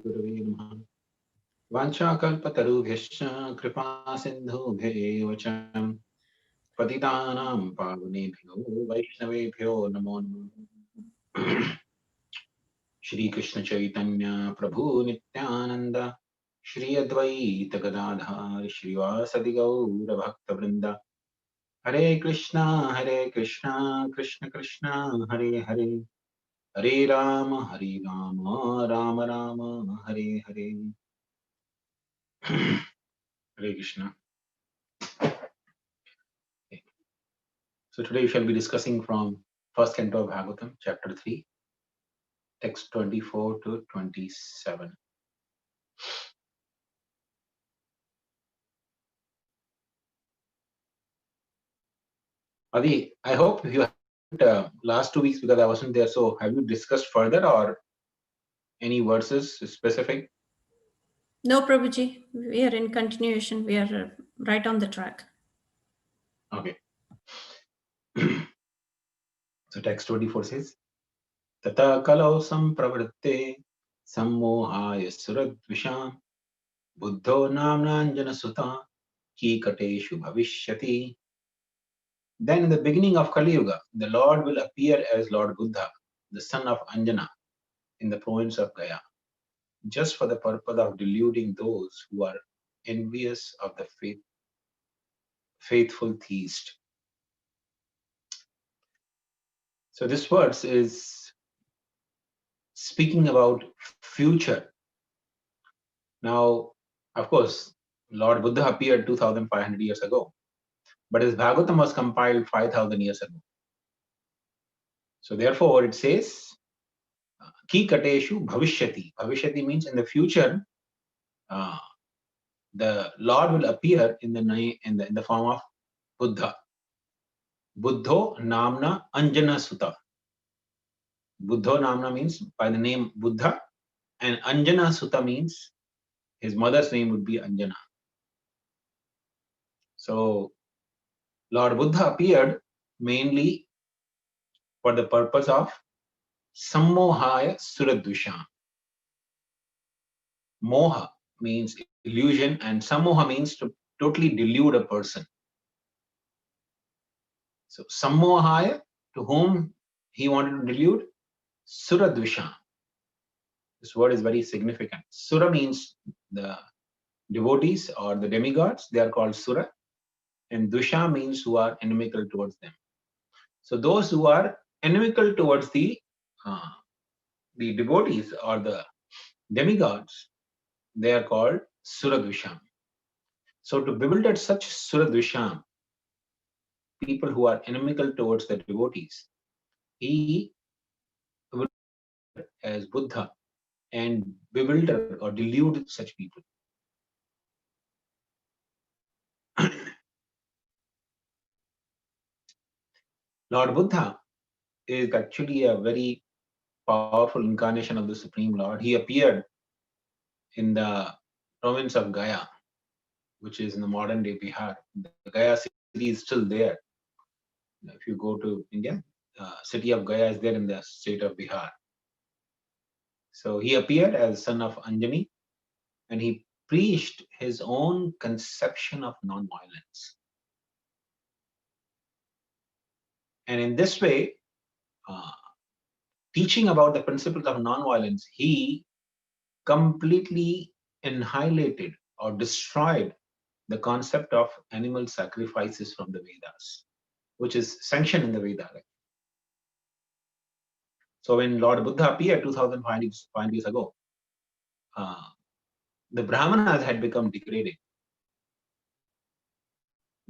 Gurave Namaha. Vanchakalpatarubhyascha kripa sindhubhya vacham patitanam pavanebhyo vaishnavebhyo namo namaha. Shri Krishna Chaitanya Prabhu Nityananda Shri Advaita Gadadhar Shrivasadi Gaura Bhakta Vrinda Hare Krishna Krishna Krishna Hare Hare Hare Rama Rama Rama Hare Hare. Hare Krishna. Okay. So today we shall be discussing from first canto of Bhagavatam, chapter 3, text 24 to 27. Adi, I hope you had last 2 weeks because I wasn't there. So have you discussed further or any verses specific? No, Prabhuji. We are in continuation. We are right on the track. Okay. So text 24 says, Tata kalau sampravritte sammohaya suradvisham buddho namnanjana suta ki kateshu bhavishyati. Then in the beginning of Kali Yuga, the Lord will appear as Lord Buddha, the son of Anjana, in the province of Gaya, just for the purpose of deluding those who are envious of the faithful theist. So this verse is speaking about future. Now, of course, Lord Buddha appeared 2,500 years ago, but his Bhagavatam was compiled 5,000 years ago. So therefore, it says, Ki kateshu bhavishyati. Bhavishyati means in the future, the Lord will appear in the form of Buddha. Buddho namna Anjana Sutta. Buddho namna means by the name Buddha, and Anjana Sutta means his mother's name would be Anjana. So Lord Buddha appeared mainly for the purpose of Sammohaya Suradvisham. Moha means illusion, and Sammoha means to totally delude a person. So Sammohaya, to whom he wanted to delude? Suradvisham. This word is very significant. Sura means the devotees or the demigods. They are called Sura. And Dusha means who are inimical towards them. So those who are inimical towards the devotees or the demigods, they are called Suradvisham. So to bewilder such Suradvisham, people who are inimical towards the devotees, he will as Buddha and bewilder or delude such people. Lord Buddha is actually a very powerful incarnation of the Supreme Lord. He appeared in the province of Gaya, which is in the modern day Bihar. The Gaya city is still there. If you go to India, city of Gaya is there in the state of Bihar. So he appeared as son of Anjani, and he preached his own conception of non-violence. And in this way, teaching about the principles of non-violence, he completely annihilated or destroyed the concept of animal sacrifices from the Vedas, which is sanctioned in the Veda. So when Lord Buddha appeared 2,500 years ago, the Brahmanas had become degraded.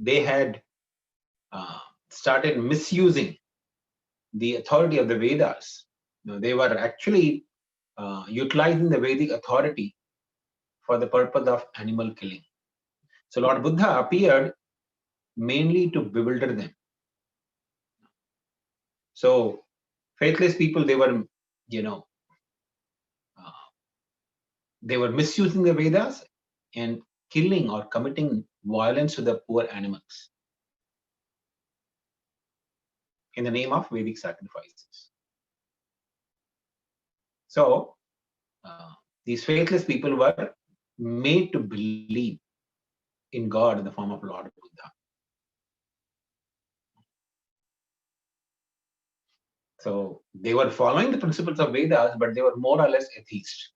They had started misusing the authority of the Vedas. They were actually utilizing the Vedic authority for the purpose of animal killing. So Lord Buddha appeared mainly to bewilder them. So faithless people, they were, they were misusing the Vedas and killing or committing violence to the poor animals in the name of Vedic sacrifices. So These faithless people were made to believe in God in the form of Lord Buddha. So they were following the principles of Vedas, but they were more or less atheists.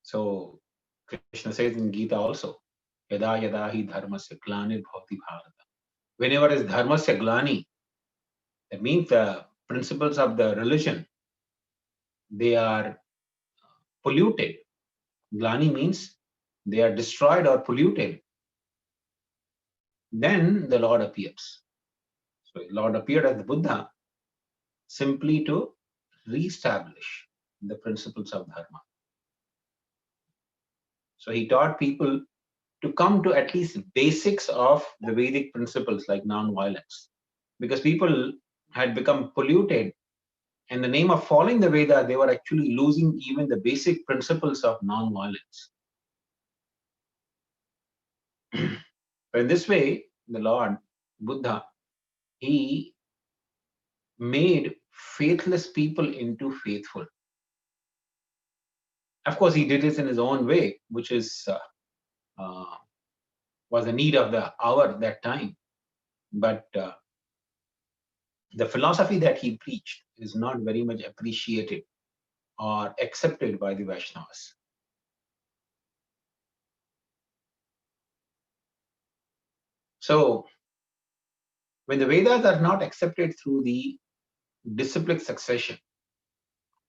So Krishna says in Gita also, Yada yada hi dharmasya glanir bhavati bharata. Whenever is dharmasya glani, that means the principles of the religion, they are polluted. Glani means they are destroyed or polluted. Then the Lord appears. So Lord appeared as the Buddha simply to reestablish the principles of dharma. So he taught people to come to at least basics of the Vedic principles like non-violence, because people had become polluted. In the name of following the Veda, they were actually losing even the basic principles of non-violence. But in this way, the Lord Buddha, he made faithless people into faithful. Of course, he did this in his own way, which is was the need of the hour that time. But the philosophy that he preached is not very much appreciated or accepted by the Vaishnavas. So, when the Vedas are not accepted through the disciplic succession,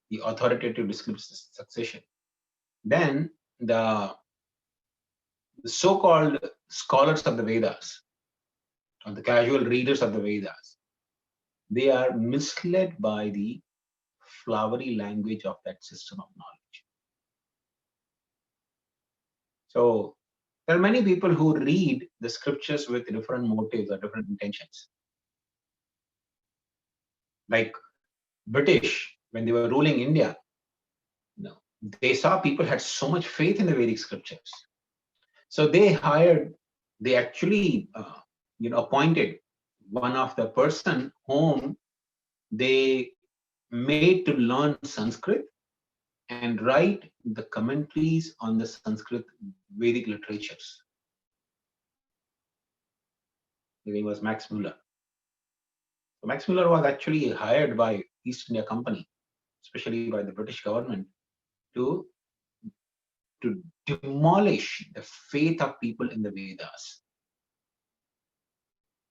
the authoritative disciplic succession, then the so-called scholars of the Vedas or the casual readers of the Vedas, they are misled by the flowery language of that system of knowledge. So there are many people who read the scriptures with different motives or different intentions. Like British, when they were ruling India, they saw people had so much faith in the Vedic scriptures. So they actually appointed one of the person whom they made to learn Sanskrit and write the commentaries on the Sanskrit Vedic literatures. His name was Max Muller. So Max Muller was actually hired by East India Company, especially by the British government, to demolish the faith of people in the Vedas.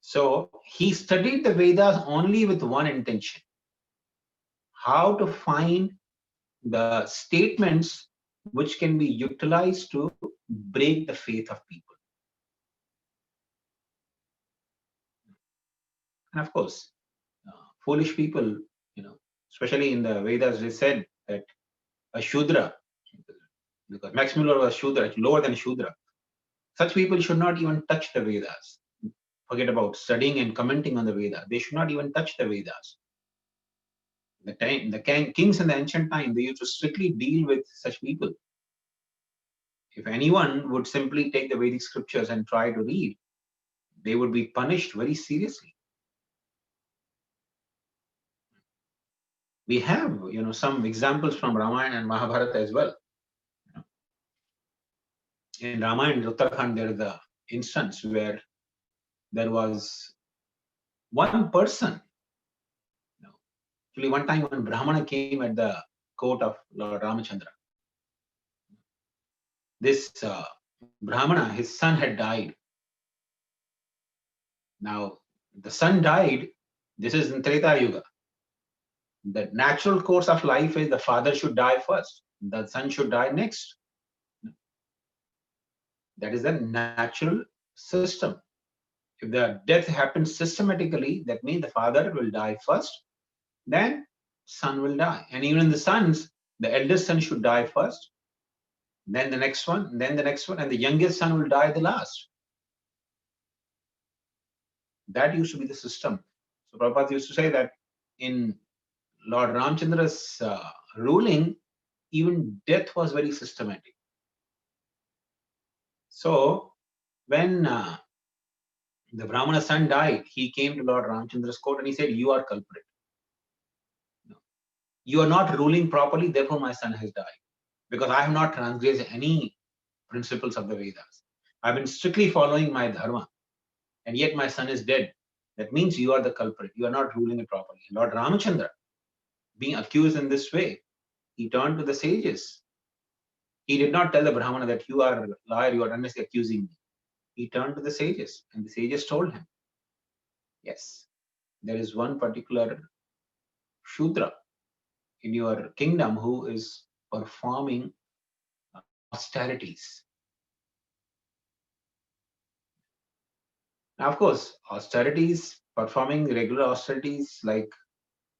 So he studied the Vedas only with one intention: how to find the statements which can be utilized to break the faith of people. And of course, foolish people, especially in the Vedas, they said that a Shudra, because Max Muller was Shudra, lower than Shudra, such people should not even touch the Vedas. Forget about studying and commenting on the Vedas. They should not even touch the Vedas. The kings in the ancient time, they used to strictly deal with such people. If anyone would simply take the Vedic scriptures and try to read, they would be punished very seriously. We have, some examples from Ramayana and Mahabharata as well. In Ramayana, in Uttarakhand, there is an instance where there was one person. Actually, one time when Brahmana came at the court of Lord Ramachandra, this Brahmana, his son had died. Now, the son died. This is in Treta Yuga. The natural course of life is the father should die first, the son should die next. That is the natural system. If the death happens systematically, that means the father will die first, then son will die. And even the sons, the eldest son should die first, then the next one, then the next one, and the youngest son will die the last. That used to be the system. So Prabhupada used to say that in Lord Ramchandra's ruling, even death was very systematic. So when the Brahmana's son died, he came to Lord Ramchandra's court and he said, "You are culprit. you are not ruling properly, therefore my son has died. Because I have not transgressed any principles of the Vedas. I've been strictly following my dharma, and yet my son is dead. That means you are the culprit. You are not ruling it properly. Lord Ramachandra, being accused in this way, he turned to the sages. He did not tell the Brahmana that you are a liar, you are unnecessarily accusing me. He turned to the sages, and the sages told him, yes, there is one particular Shudra in your kingdom who is performing austerities. Now, of course, austerities, performing regular austerities like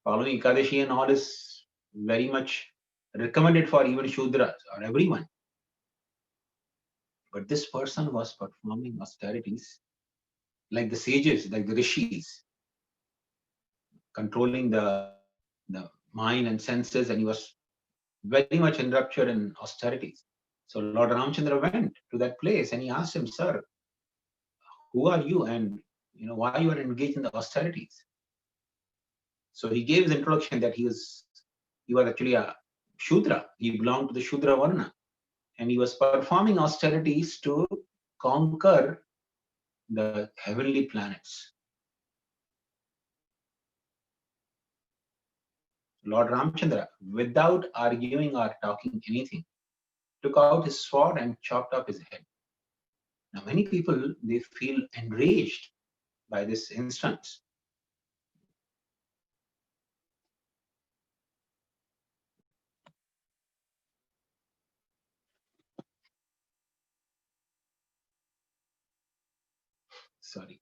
following Ekadashi and all is very much recommended for even Shudras or everyone. But this person was performing austerities like the sages, like the rishis, controlling the mind and senses, and he was very much enraptured in austerities. So Lord Ramchandra went to that place and he asked him, Sir, who are you, and why you are engaged in the austerities? So he gave his introduction that he was actually a Shudra. He belonged to the Shudra Varna, and he was performing austerities to conquer the heavenly planets. Lord Ramchandra, without arguing or talking anything, took out his sword and chopped off his head. Now, many people, they feel enraged by this instance. Sorry.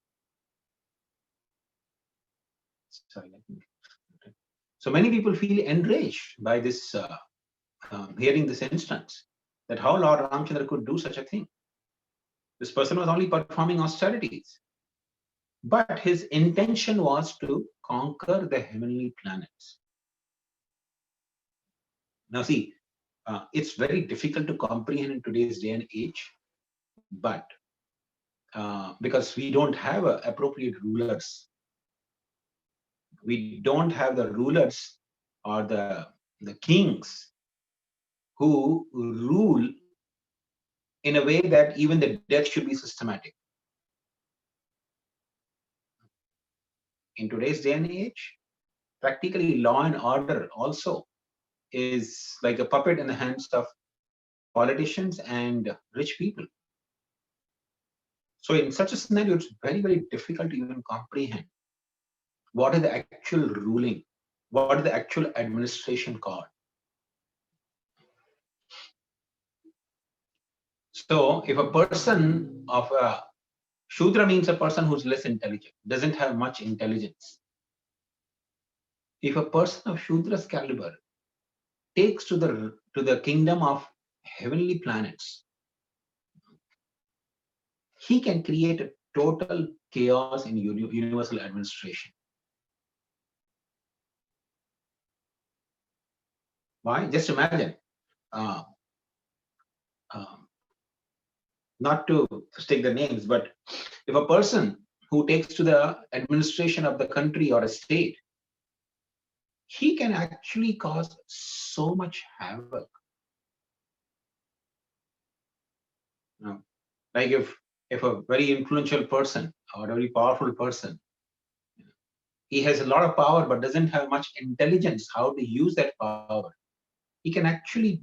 So many people feel enraged by this, hearing this instance, that how Lord Ramchandra could do such a thing. This person was only performing austerities, but his intention was to conquer the heavenly planets. Now, see, it's very difficult to comprehend in today's day and age, but because we don't have appropriate rulers, we don't have the rulers or the kings who rule in a way that even the death should be systematic. In today's day and age, practically law and order also is like a puppet in the hands of politicians and rich people. So in such a scenario, it's very, very difficult to even comprehend what is the actual ruling, what is the actual administration called. So if a person of a Shudra means a person who's less intelligent, doesn't have much intelligence. If a person of Shudra's caliber takes to the kingdom of heavenly planets, he can create a total chaos in universal administration. Why? Just imagine, uh, not to stick the names, but if a person who takes to the administration of the country or a state, he can actually cause so much havoc. Like if a very influential person or a very powerful person, he has a lot of power but doesn't have much intelligence how to use that power, he can actually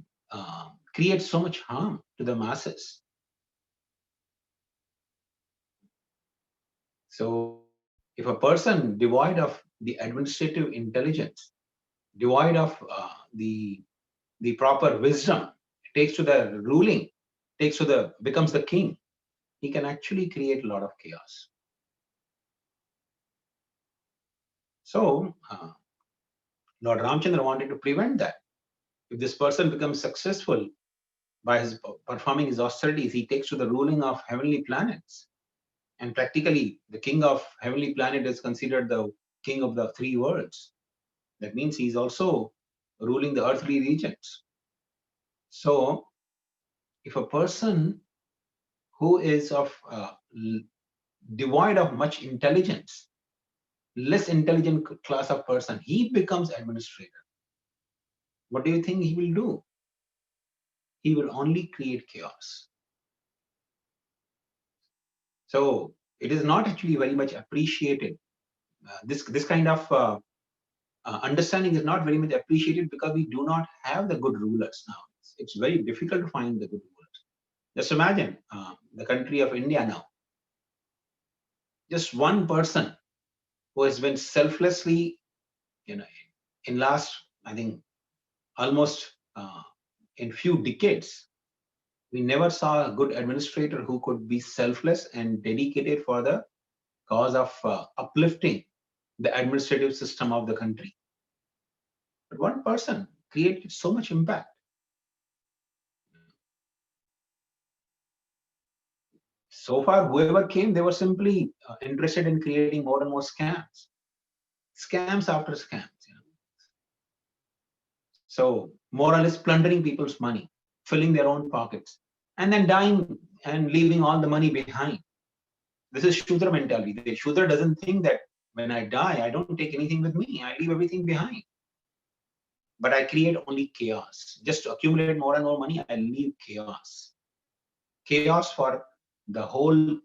create so much harm to the masses. So if a person devoid of the administrative intelligence, devoid of the proper wisdom, takes to the ruling, becomes the king, he can actually create a lot of chaos. So Lord Ramchandra wanted to prevent that. If this person becomes successful by his performing his austerities, he takes to the ruling of heavenly planets. And practically, the king of heavenly planet is considered the king of the three worlds. That means he's also ruling the earthly regions. So, if a person who is of devoid of much intelligence, less intelligent class of person, he becomes administrator. what do you think he will do? He will only create chaos. So it is not actually very much appreciated. This kind of understanding is not very much appreciated because we do not have the good rulers now. It's very difficult to find the good rulers. Just imagine the country of India now. Just one person who has been selflessly, in last, I think, almost in few decades, we never saw a good administrator who could be selfless and dedicated for the cause of uplifting the administrative system of the country. But one person created so much impact. So far, whoever came, they were simply interested in creating more and more scams, scams after scams. So more or less plundering people's money, filling their own pockets, and then dying and leaving all the money behind. This is Shudra mentality. The Shudra doesn't think that when I die, I don't take anything with me. I leave everything behind. But I create only chaos. Just to accumulate more and more money, I leave chaos. Chaos for the whole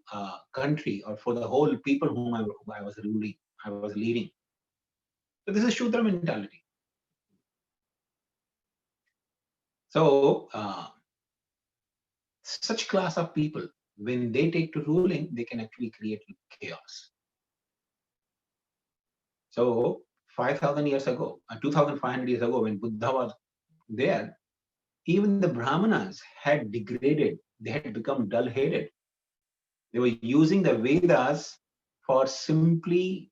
country or for the whole people whom I was ruling, I was leading. So this is Shudra mentality. So such class of people, when they take to ruling, they can actually create chaos. So 5,000 years ago, 2,500 years ago, when Buddha was there, even the Brahmanas had degraded. They had become dull-headed. They were using the Vedas for simply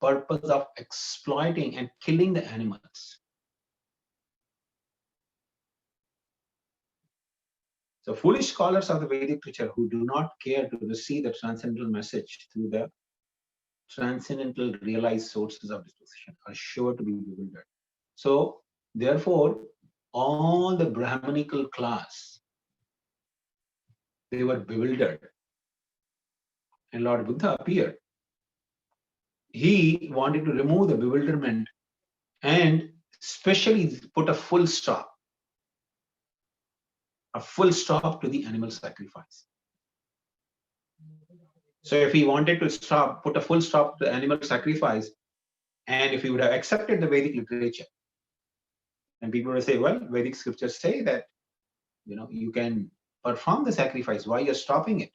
purpose of exploiting and killing the animals. So foolish scholars of the Vedic literature who do not care to receive the transcendental message through the transcendental realized sources of disposition are sure to be bewildered. So therefore, all the Brahmanical class, they were bewildered. And Lord Buddha appeared. He wanted to remove the bewilderment and especially put a full stop to the animal sacrifice. So if he wanted to put a full stop to the animal sacrifice, and if he would have accepted the Vedic literature, and people would say, well, Vedic scriptures say that, you can perform the sacrifice, why you're stopping it?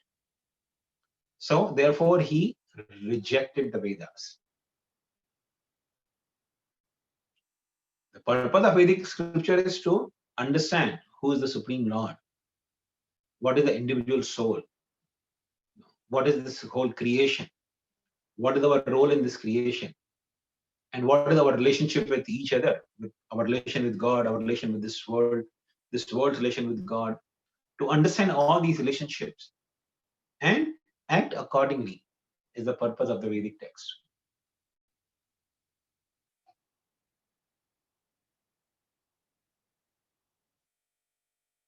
So therefore he rejected the Vedas. The purpose of Vedic scripture is to understand who is the Supreme Lord, what is the individual soul, what is this whole creation, what is our role in this creation, and what is our relationship with each other, with our relation with God, our relation with this world's relation with God, to understand all these relationships and act accordingly is the purpose of the Vedic text.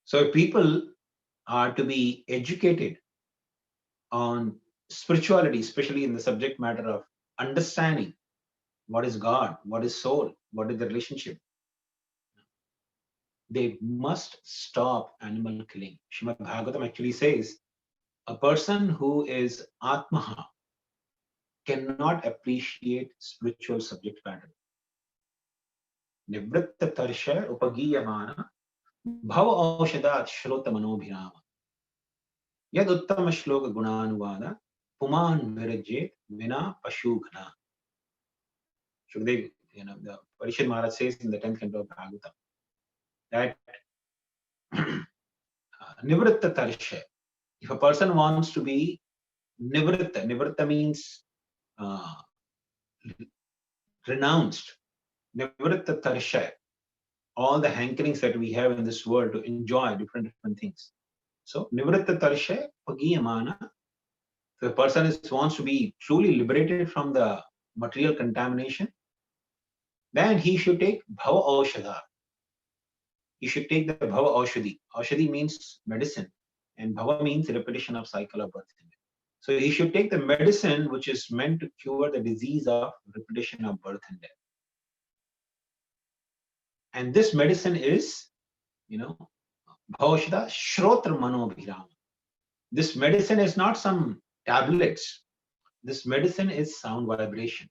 So people are to be educated on spirituality, especially in the subject matter of understanding what is God, what is soul, what is the relationship. They must stop animal killing. Srimad Bhagavatam actually says a person who is Atmaha cannot appreciate spiritual subject matter. Nivritta tarsha upagiyamana bhava aushadat shrota manobhirama yad uttama shloka gunanuvada puman virajit vina pashughna. Shukdev, the Parishad Maharaj says in the 10th canto of Bhagavatam that nivritta tarsha, if a person wants to be nivritta means renounced, nivritta tarsha, all the hankerings that we have in this world to enjoy different things. So nivritta tarsha pagiyamana, the person wants to be truly liberated from the material contamination, then he should take bhava aushadha. He should take the bhava aushadhi. Aushadhi means medicine, and bhava means repetition of cycle of birth and death. So he should take the medicine which is meant to cure the disease of repetition of birth and death. And this medicine is, Bhavashada Shrotra Manobhirama. This medicine is not some tablets. This medicine is sound vibration.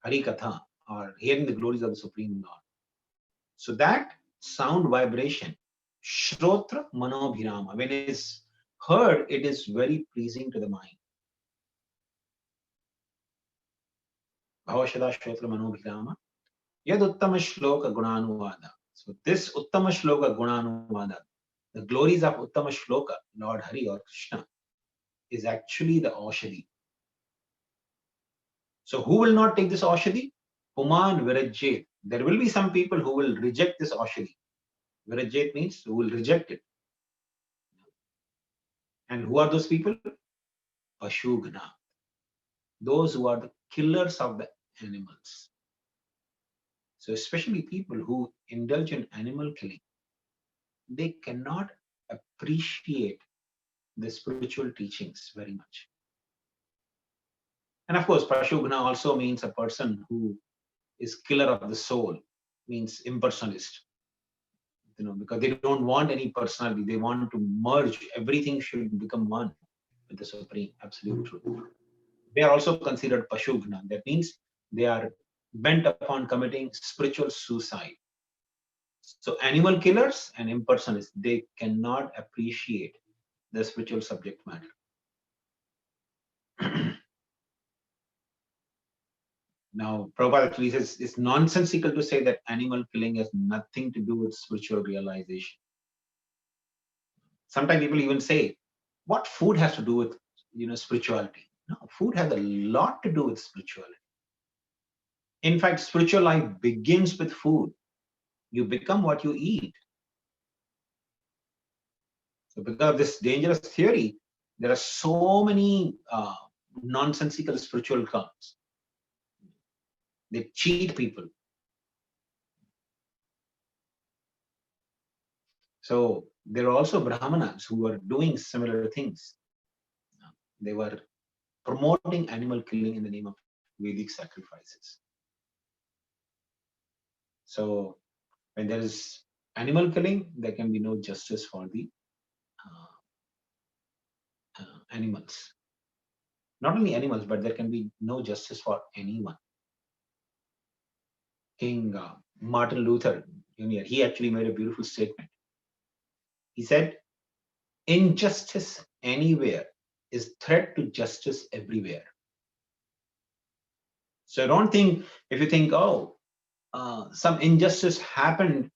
Hari Katha, or hearing the glories of the Supreme Lord. So that sound vibration, Shrotra Manobhirama, when it is heard, it is very pleasing to the mind. Bhavashada Shrotra Manobhirama, Yad Uttama Shloka Gunanuvada. So this Uttama Shloka Gunanuvada, the glories of Uttama Shloka, Lord Hari or Krishna, is actually the Aushadhi. So who will not take this Aushadhi? Puman Virajit. There will be some people who will reject this Aushadhi. Virajit means who will reject it. And who are those people? Pashugna. Those who are the killers of the animals. So especially people who indulge in animal killing, they cannot appreciate the spiritual teachings very much. And of course, Pashugna also means a person who is killer of the soul, means impersonalist. Because they don't want any personality. They want to merge. Everything should become one with the Supreme Absolute Truth. They are also considered Pashugna. That means they are bent upon committing spiritual suicide. So animal killers and impersonalists, they cannot appreciate the spiritual subject matter. Now, Prabhupada actually says it's nonsensical to say that animal killing has nothing to do with spiritual realization. Sometimes people even say, what food has to do with spirituality? No, food has a lot to do with spirituality. In fact, spiritual life begins with food. You become what you eat. So because of this dangerous theory, there are so many nonsensical spiritual cults. They cheat people. So there are also Brahmanas who were doing similar things. They were promoting animal killing in the name of Vedic sacrifices. So when there is animal killing, there can be no justice for the animals. Not only animals, but there can be no justice for anyone. King Martin Luther Jr., he actually made a beautiful statement. He said, injustice anywhere is threat to justice everywhere. So don't think, if you think, some injustice happened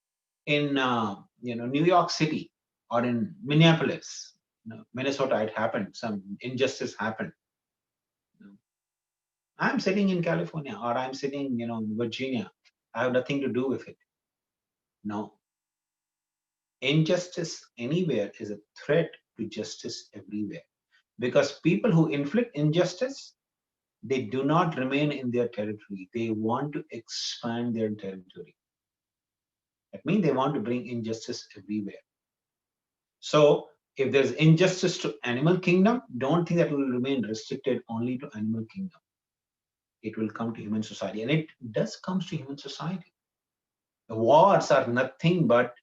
in New York City or in Minneapolis, Minnesota, it happened, some injustice happened. I'm sitting in California or I'm sitting in Virginia. I have nothing to do with it. No. Injustice anywhere is a threat to justice everywhere. Because people who inflict injustice, they do not remain in their territory. They want to expand their territory. That means they want to bring injustice everywhere. So if there's injustice to animal kingdom, don't think that it will remain restricted only to animal kingdom. It will come to human society, and it does come to human society. The wars are nothing but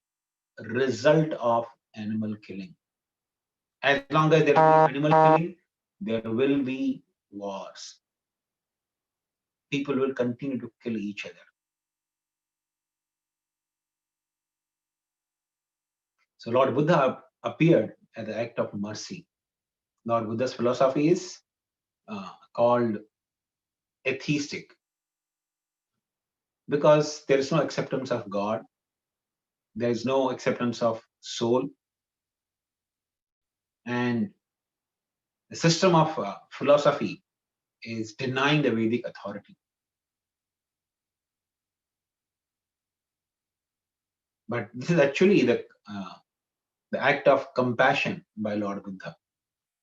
a result of animal killing. As long as there is animal killing, there will be wars. People will continue to kill each other. So Lord Buddha appeared as the act of mercy. Lord Buddha's philosophy is called atheistic, because there is no acceptance of God, there is no acceptance of soul, and the system of philosophy is denying the Vedic authority. But this is actually the act of compassion by Lord Buddha.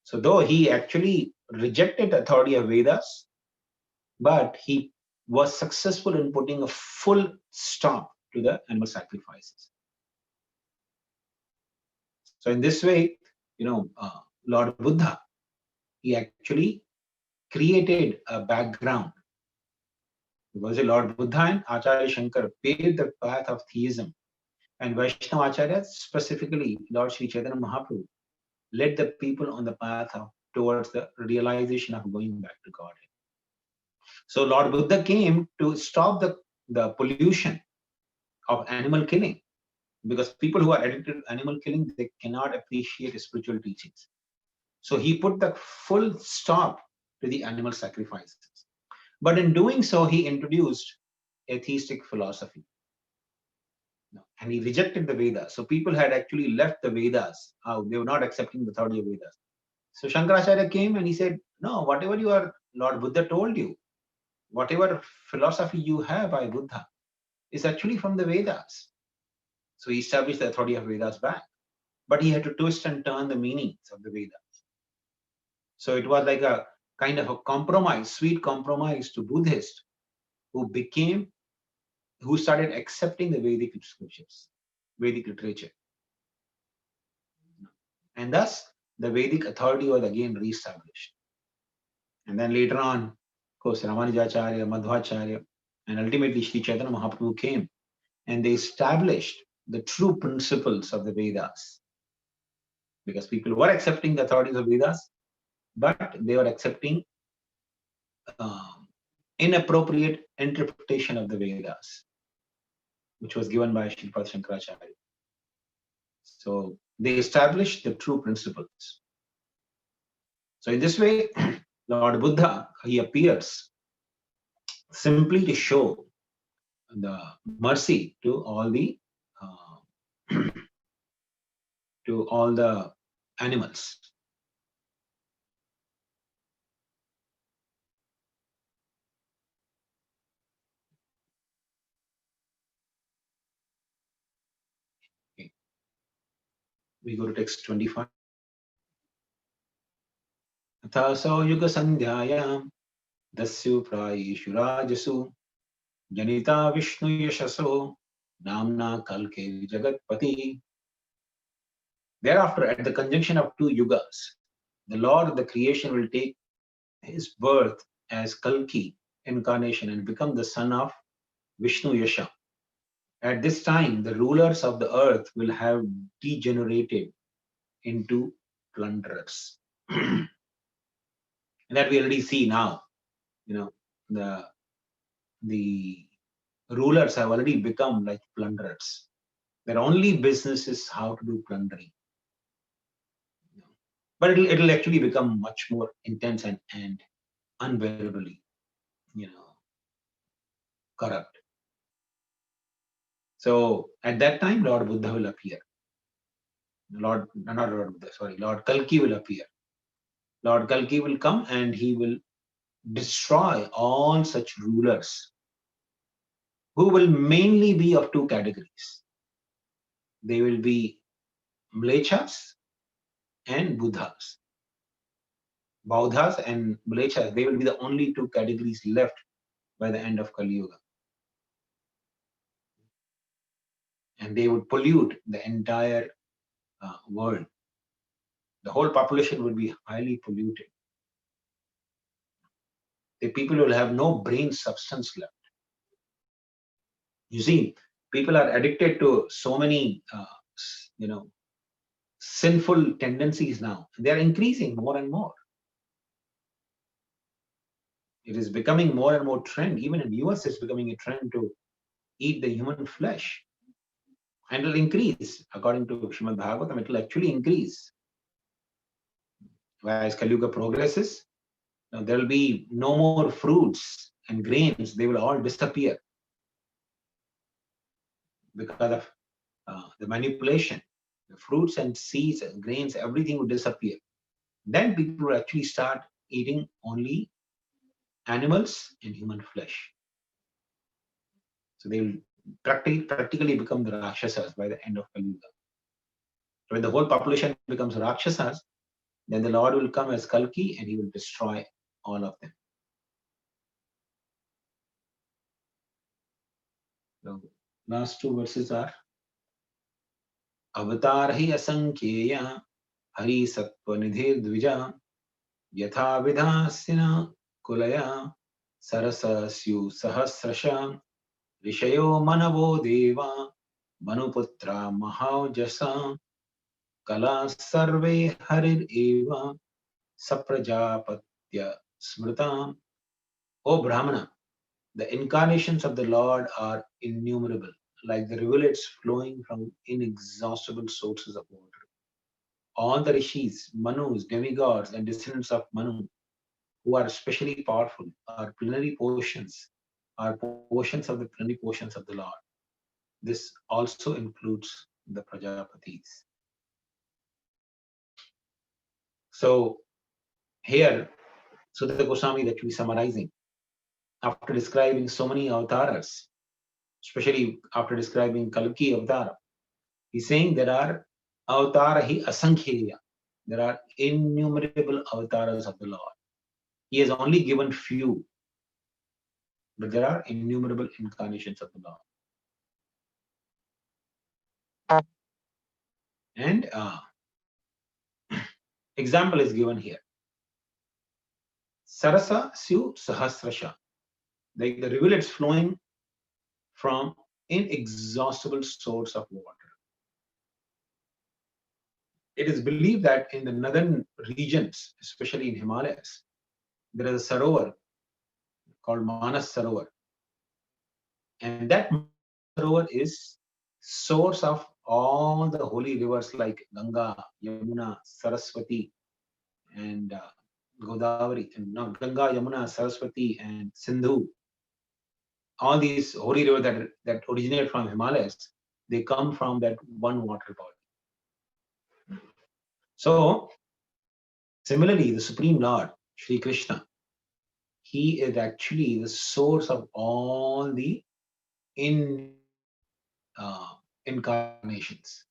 So though he actually rejected the authority of Vedas, but he was successful in putting a full stop to the animal sacrifices. So in this way, Lord Buddha, he actually created a background Because the Lord Buddha and Acharya Shankar paved the path of theism, and Vaishnava Acharya, specifically Lord Sri Chaitanya Mahaprabhu, led the people on the path of towards the realization of going back to God. So Lord Buddha came to stop the pollution of animal killing, because people who are addicted to animal killing, they cannot appreciate spiritual teachings. So he put the full stop to the animal sacrifices. But in doing so, he introduced atheistic philosophy. And he rejected the Vedas. So people had actually left the Vedas. They were not accepting the authority of Vedas. So Shankaracharya came and he said, no, whatever Lord Buddha told you, whatever philosophy you have by Buddha is actually from the Vedas. So he established the authority of Vedas back. But he had to twist and turn the meanings of the Vedas. So it was like a kind of a compromise, sweet compromise to Buddhists who started accepting the Vedic scriptures, Vedic literature. And thus, the Vedic authority was again re-established. And then later on, of course, Ramanujacharya, Madhvacharya, and ultimately Sri Chaitanya Mahaprabhu came, and they established the true principles of the Vedas. Because people were accepting the authorities of Vedas, but they were accepting inappropriate interpretation of the Vedas, which was given by Sripad Shankaracharya. So they established the true principles. So in this way, Lord Buddha, he appears simply to show the mercy to all the animals. Okay. We go to text 25. Athasau yuga sandhyayam dasyu prayeshu rajasu janita vishnu yashaso namna kalke jagatpati. Thereafter, at the conjunction of two yugas, the Lord of the creation will take his birth as Kalki incarnation and become the son of Vishnu Yasha. At this time, the rulers of the earth will have degenerated into plunderers. And that we already see now. The rulers have already become like plunderers. Their only business is how to do plundering. But it'll actually become much more intense and unbearably, corrupt. So at that time, Lord Buddha will appear. Lord Kalki will appear. Lord Kalki will come and he will destroy all such rulers who will mainly be of two categories. They will be Mlechas and Buddhas. Bauddhas and Mlechas, they will be the only two categories left by the end of Kali Yuga. And they would pollute the entire world. The whole population would be highly polluted. The people will have no brain substance left. You see, people are addicted to so many, sinful tendencies now. They are increasing more and more. It is becoming more and more trend. Even in the US, it's becoming a trend to eat the human flesh. And it will increase. According to Srimad Bhagavatam, it will actually increase. As Kali Yuga progresses, there will be no more fruits and grains. They will all disappear because of the manipulation. The fruits and seeds and grains, everything will disappear. Then people will actually start eating only animals and human flesh. So they will practically become the Rakshasas by the end of Kali Yuga. When the whole population becomes Rakshasas, then the Lord will come as Kalki and he will destroy all of them. So last two verses are Avatar hi asankyeya hari sattva nidhir dvija yatha vidhasina kulaya Sarasasyu Sahasrasha Rishayo Manavo Deva Manuputra Mahaujasa Kala Sarve Harir Eva Saprajapatya Smritam. O Brahmana, the incarnations of the Lord are innumerable, like the rivulets flowing from inexhaustible sources of water. All the rishis, manus, demigods, and descendants of Manu, who are especially powerful, are portions of the plenary portions of the Lord. This also includes the Prajapatis. So here, Sutta Goswami is actually summarizing after describing so many avatars, especially after describing Kalki avatar. He's saying there are avatarahi asankhya. There are innumerable avatars of the Lord. He has only given few, but there are innumerable incarnations of the Lord. And example is given here. Sarasa Syu Sahasrasha, like the rivulets flowing from inexhaustible source of water. It is believed that in the northern regions, especially in Himalayas, there is a sarovar called Manas Sarovar. And that Sarovar is source of all the holy rivers like Ganga, Yamuna, Saraswati, and Godavari, and not Ganga, Yamuna, Saraswati, and Sindhu. All these holy rivers that originate from Himalayas, they come from that one water body. So, similarly, the Supreme Lord, Sri Krishna, he is actually the source of all the incarnations.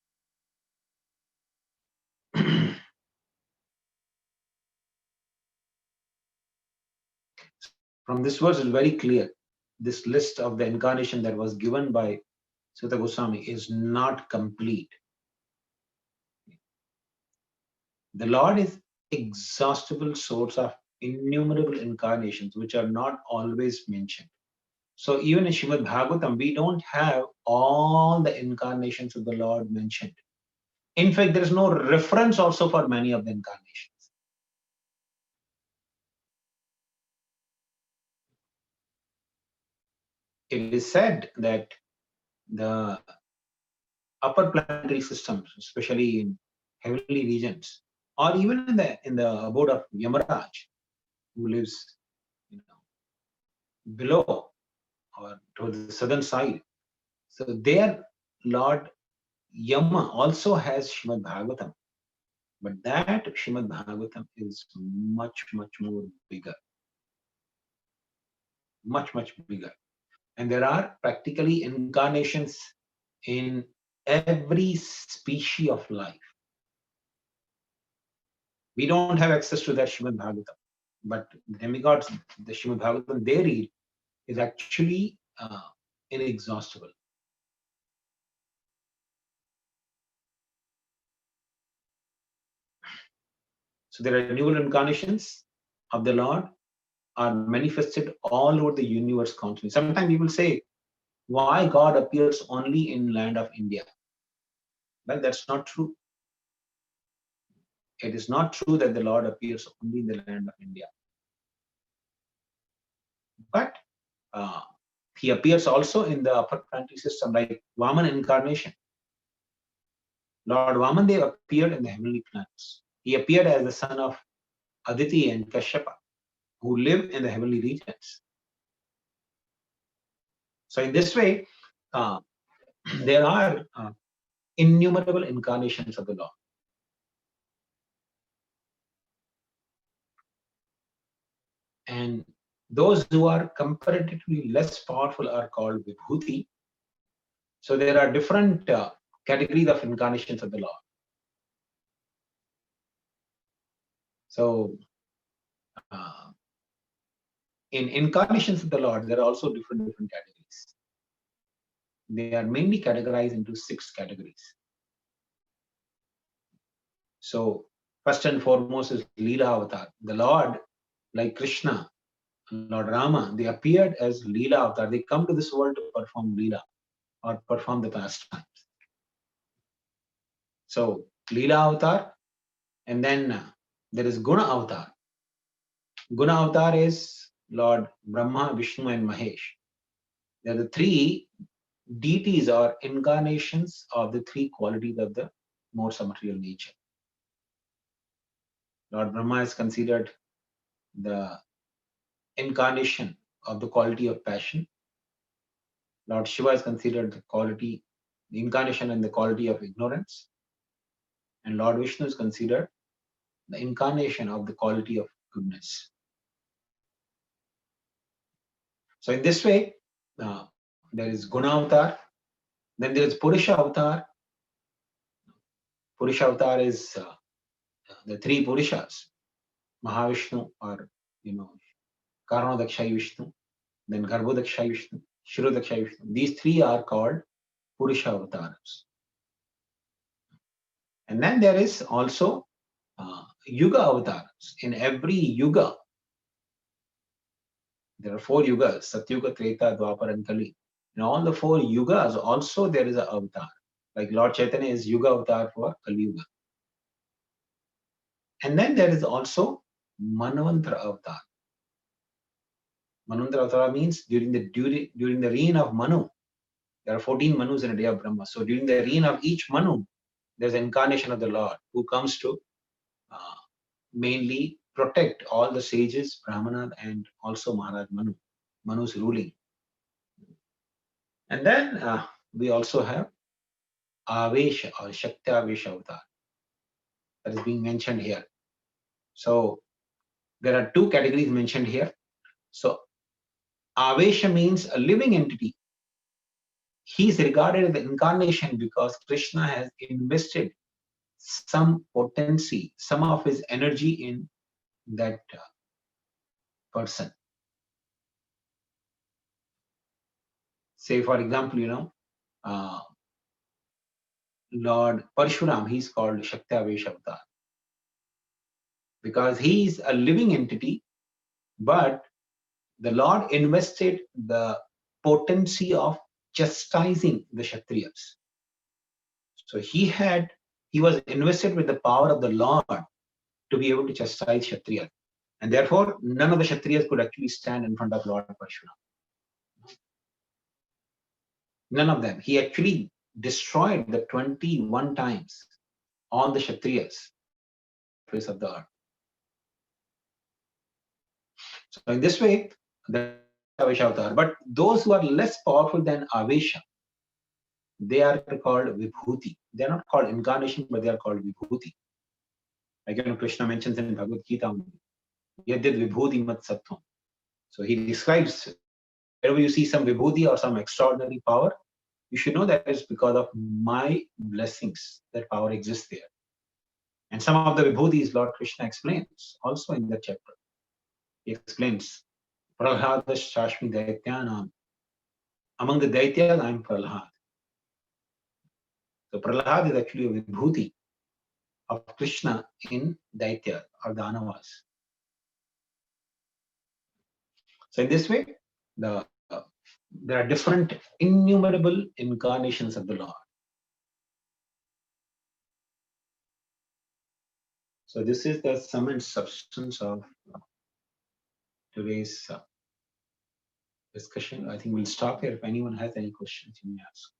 From this verse, it's very clear. This list of the incarnation that was given by Sutta Goswami is not complete. The Lord is exhaustible source of innumerable incarnations, which are not always mentioned. So even in Srimad Bhagavatam, we don't have all the incarnations of the Lord mentioned. In fact, there is no reference also for many of the incarnations. It is said that the upper planetary systems, especially in heavenly regions, or even in the abode of Yamaraj, who lives, you know, below or towards the southern side. So their Lord Yama also has Srimad Bhagavatam, but that Srimad Bhagavatam is much more bigger, much bigger, and there are practically incarnations in every species of life. We don't have access to that Srimad Bhagavatam, but the demigods, the Srimad Bhagavatam they read is actually inexhaustible. So there are innumerable incarnations of the Lord are manifested all over the universe constantly. Sometimes people say, why God appears only in land of India? Well, that's not true. It is not true that the Lord appears only in the land of India. But he appears also in the upper planetary system, like Vaman incarnation. Lord Vamandev appeared in the heavenly planets. He appeared as the son of Aditi and Kashyapa, who live in the heavenly regions. So in this way, there are innumerable incarnations of the Lord. And those who are comparatively less powerful are called Vibhuti. So there are different categories of incarnations of the Lord. So in incarnations of the Lord, there are also different categories. They are mainly categorized into 6 categories. So first and foremost is Leela Avatar. The Lord, like Krishna, Lord Rama, they appeared as Leela avatar. They come to this world to perform Leela or perform the pastimes. So Leela avatar, and then there is Guna avatar. Guna avatar is Lord Brahma, Vishnu, and Mahesh. They are the three deities or incarnations of the three qualities of the more material nature. Lord Brahma is considered the incarnation of the quality of passion. Lord Shiva is considered the incarnation and the quality of ignorance. And Lord Vishnu is considered the incarnation of the quality of goodness. So in this way, there is Guna avatar, then there is Purusha avatar. Purusha avatar is the three Purushas, Mahavishnu or Karnadakshayi Vishnu, then Garbhodakshayi Vishnu, Shirodakshayi Vishnu. These three are called Purusha avatars. And then there is also Yuga avatars. In every Yuga, there are 4 yugas, Satyuga, Treta, Dwapar, and Kali. In all the 4 yugas, also there is an avatar. Like Lord Chaitanya is Yuga avatar for Kali Yuga. And then there is also Manvantara avatar. Manvantara avatar means during the reign of Manu, there are 14 Manus in a day of Brahma. So during the reign of each Manu, there's an incarnation of the Lord who comes to mainly protect all the sages, Brahmanas, and also Maharaj Manu. Manu's ruling. And then we also have Avesha or Shakti Avesha avatar that is being mentioned here. So there are 2 categories mentioned here. So Avesha means a living entity. He is regarded as the incarnation because Krishna has invested some potency, some of his energy in that person. Say, for example, Lord Parshuram, he's called Shakti Avesha avatar because he is a living entity, but the Lord invested the potency of chastising the Kshatriyas. So he was invested with the power of the Lord to be able to chastise Kshatriyas. And therefore, none of the Kshatriyas could actually stand in front of Lord Parshuram. None of them. He actually destroyed the 21 times all the Kshatriyas on the face of the earth. So in this way, the Avesha avatar. But those who are less powerful than Avesha, they are called Vibhuti. They are not called incarnation, but they are called Vibhuti. Like Krishna mentions in Bhagavad Gita, Yadid Vibhuti Mat Sattvam. So he describes wherever you see some Vibhuti or some extraordinary power, you should know that it's because of my blessings that power exists there. And some of the Vibhutis Lord Krishna explains also in that chapter. He explains, Prahlada Shashmi Daityanam. Among the Daityas, I am Prahlad. So Prahlad is actually a Vibhuti of Krishna in Daitya or Danavas. So in this way, there are different innumerable incarnations of the Lord. So this is the sum and substance of today's discussion. I think we'll stop here. If anyone has any questions, you may ask.